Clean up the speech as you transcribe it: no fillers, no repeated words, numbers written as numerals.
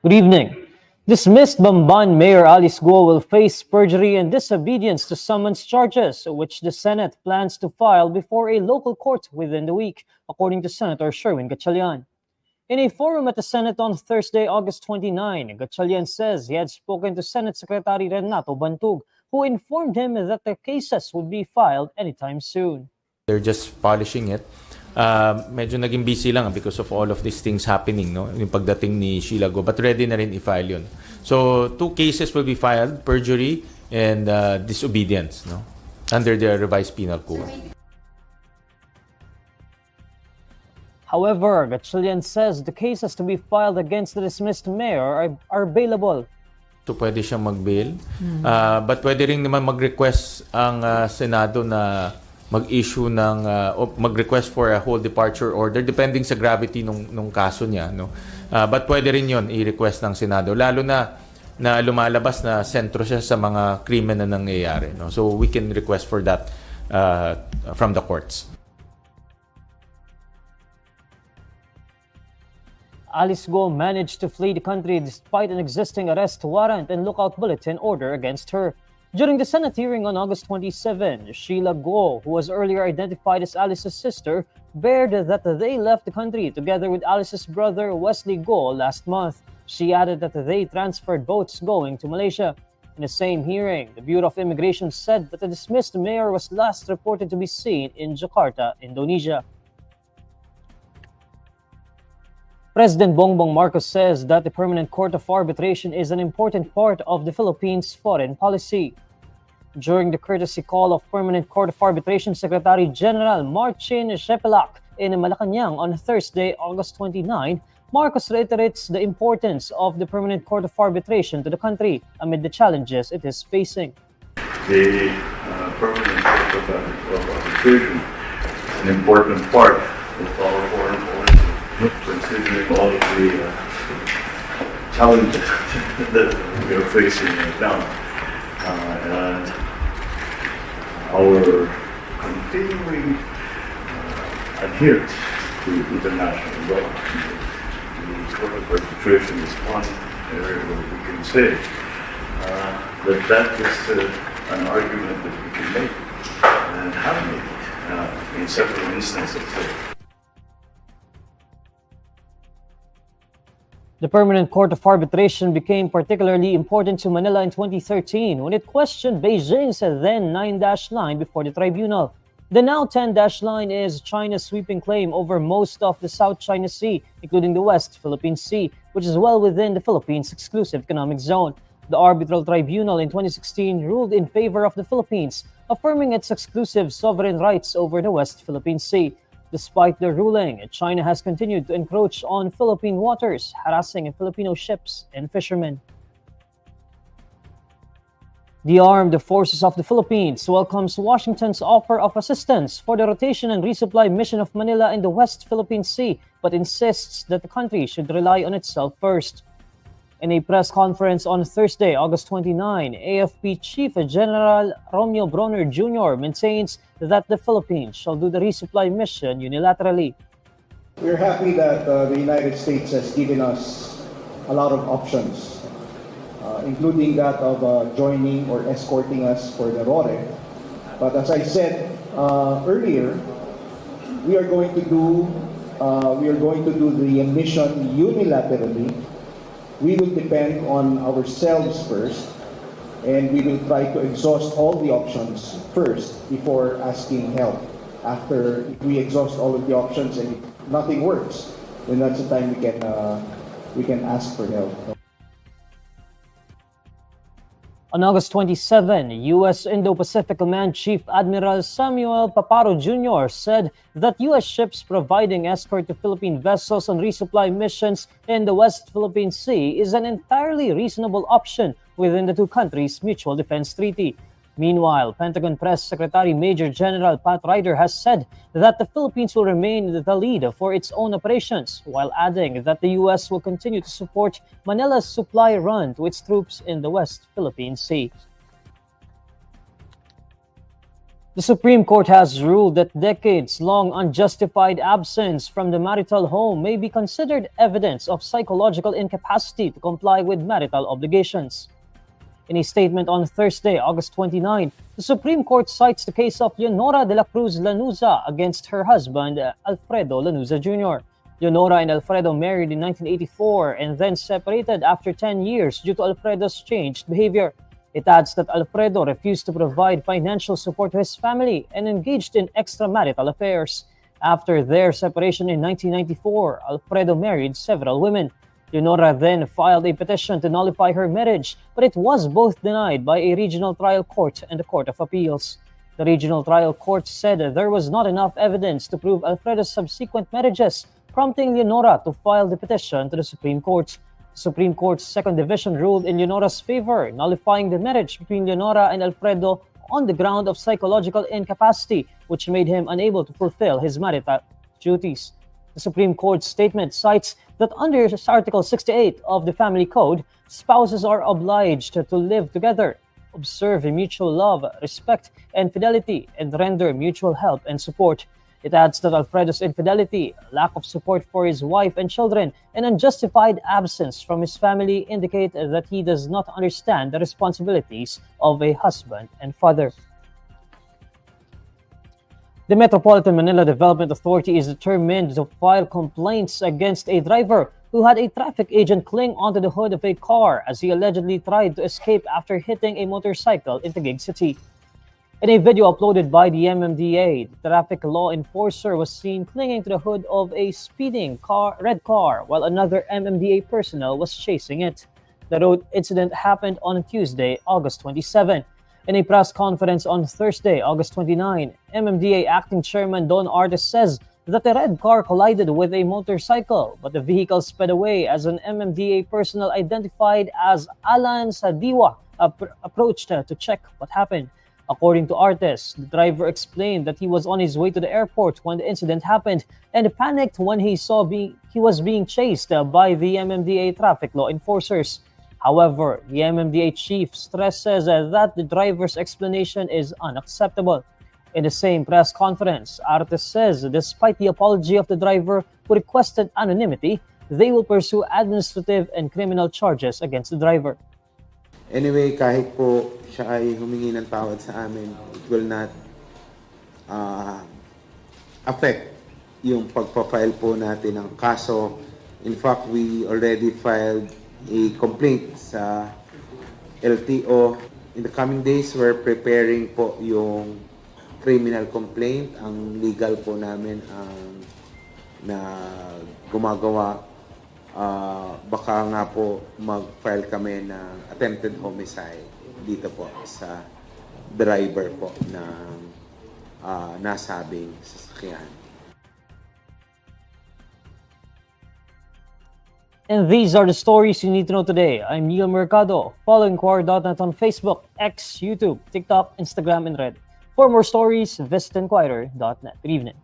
Good evening. Dismissed Bamban Mayor Alice Guo will face perjury and disobedience to summons charges, which the Senate plans to file before a local court within the week, according to Senator Sherwin Gatchalian. In a forum at the Senate on Thursday, August 29, Gatchalian says he had spoken to Senate Secretary Renato Bantug, who informed him that the cases would be filed anytime soon. They're just polishing it. Medyo naging busy lang because of all of these things happening, no? Yung pagdating ni Sheila Go, but ready na rin i-file yun. So, 2 cases will be filed, perjury and disobedience, no? Under the revised penal code. However, Gatchalian says the cases to be filed against the dismissed mayor are bailable. So, pwede siyang mag-bail. But pwede rin naman mag-request ang Senado na mag-issue ng mag-request for a whole departure order depending sa gravity nung kaso niya, no. But pwede rin 'yon i-request ng Senado lalo na lumalabas na sentro siya sa mga krimen na nangyayari, no. So we can request for that from the courts. Alice Guo managed to flee the country despite an existing arrest warrant and lookout bulletin order against her. During the Senate hearing on August 27, Sheila Guo, who was earlier identified as Alice's sister, bared that they left the country together with Alice's brother Wesley Guo last month. She added that they transferred boats going to Malaysia. In the same hearing, the Bureau of Immigration said that the dismissed mayor was last reported to be seen in Jakarta, Indonesia. President Bongbong Marcos says that the Permanent Court of Arbitration is an important part of the Philippines' foreign policy. During the courtesy call of Permanent Court of Arbitration Secretary General Marcin Shepelak in Malacanang on Thursday, August 29, Marcos reiterates the importance of the Permanent Court of Arbitration to the country amid the challenges it is facing. The Permanent Court of Arbitration is an important part of our foreign policy, considering all of the challenges that we are facing right now. And our continuing adherence to international law. The Court of Arbitration is one area where we can say that is an argument that we can make and have made in several instances. The Permanent Court of Arbitration became particularly important to Manila in 2013 when it questioned Beijing's then 9-dash line before the tribunal. The now 10-dash line is China's sweeping claim over most of the South China Sea, including the West Philippine Sea, which is well within the Philippines' exclusive economic zone. The arbitral tribunal in 2016 ruled in favor of the Philippines, affirming its exclusive sovereign rights over the West Philippine Sea. Despite the ruling, China has continued to encroach on Philippine waters, harassing Filipino ships and fishermen. The Armed Forces of the Philippines welcomes Washington's offer of assistance for the rotation and resupply mission of Manila in the West Philippine Sea, but insists that the country should rely on itself first. In a press conference on Thursday, August 29, AFP Chief General Romeo Brawner Jr. maintains that the Philippines shall do the resupply mission unilaterally. We're happy that the United States has given us a lot of options, including that of joining or escorting us for the RORE. But as I said earlier, we are going to do the mission unilaterally. We will depend on ourselves first, and we will try to exhaust all the options first before asking help. After we exhaust all of the options and if nothing works, then that's the time we can ask for help. On August 27, U.S. Indo-Pacific Command Chief Admiral Samuel Paparo Jr. said that U.S. ships providing escort to Philippine vessels on resupply missions in the West Philippine Sea is an entirely reasonable option within the two countries' mutual defense treaty. Meanwhile, Pentagon Press Secretary Major General Pat Ryder has said that the Philippines will remain the lead for its own operations, while adding that the U.S. will continue to support Manila's supply run to its troops in the West Philippine Sea. The Supreme Court has ruled that decades-long unjustified absence from the marital home may be considered evidence of psychological incapacity to comply with marital obligations. In a statement on Thursday, August 29, the Supreme Court cites the case of Leonora de la Cruz Lanuza against her husband, Alfredo Lanuza Jr. Leonora and Alfredo married in 1984 and then separated after 10 years due to Alfredo's changed behavior. It adds that Alfredo refused to provide financial support to his family and engaged in extramarital affairs. After their separation in 1994, Alfredo married several women. Leonora then filed a petition to nullify her marriage, but it was both denied by a regional trial court and the Court of Appeals. The regional trial court said there was not enough evidence to prove Alfredo's subsequent marriages, prompting Leonora to file the petition to the Supreme Court. The Supreme Court's Second Division ruled in Leonora's favor, nullifying the marriage between Leonora and Alfredo on the ground of psychological incapacity, which made him unable to fulfill his marital duties. The Supreme Court's statement cites that under Article 68 of the Family Code, spouses are obliged to live together, observe mutual love, respect, and fidelity, and render mutual help and support. It adds that Alfredo's infidelity, lack of support for his wife and children, and unjustified absence from his family indicate that he does not understand the responsibilities of a husband and father. The Metropolitan Manila Development Authority is determined to file complaints against a driver who had a traffic agent cling onto the hood of a car as he allegedly tried to escape after hitting a motorcycle in Taguig City. In a video uploaded by the MMDA, the traffic law enforcer was seen clinging to the hood of a speeding red car while another MMDA personnel was chasing it. The road incident happened on Tuesday, August 27. In a press conference on Thursday, August 29, MMDA Acting Chairman Don Artes says that the red car collided with a motorcycle, but the vehicle sped away as an MMDA personnel identified as Alan Sadiwa approached to check what happened. According to Artes, the driver explained that he was on his way to the airport when the incident happened and panicked when he saw he was being chased by the MMDA traffic law enforcers. However, the MMDA chief stresses that the driver's explanation is unacceptable. In the same press conference, Artes says despite the apology of the driver who requested anonymity, they will pursue administrative and criminal charges against the driver. Anyway, kahit po siya ay humingi ng tawad sa amin, it will not affect yung pagpa-file po natin ng kaso. In fact, we already filed a complaint sa LTO. In the coming days, we're preparing po yung criminal complaint. Ang legal po namin ang na gumagawa. Baka nga po mag-file kami ng attempted homicide dito po sa driver po ng nasabing sasakyan. And these are the stories you need to know today. I'm Neil Mercado. Follow INQUIRER.net on Facebook, X, YouTube, TikTok, Instagram, and Reddit. For more stories, visit INQUIRER.net. Good evening.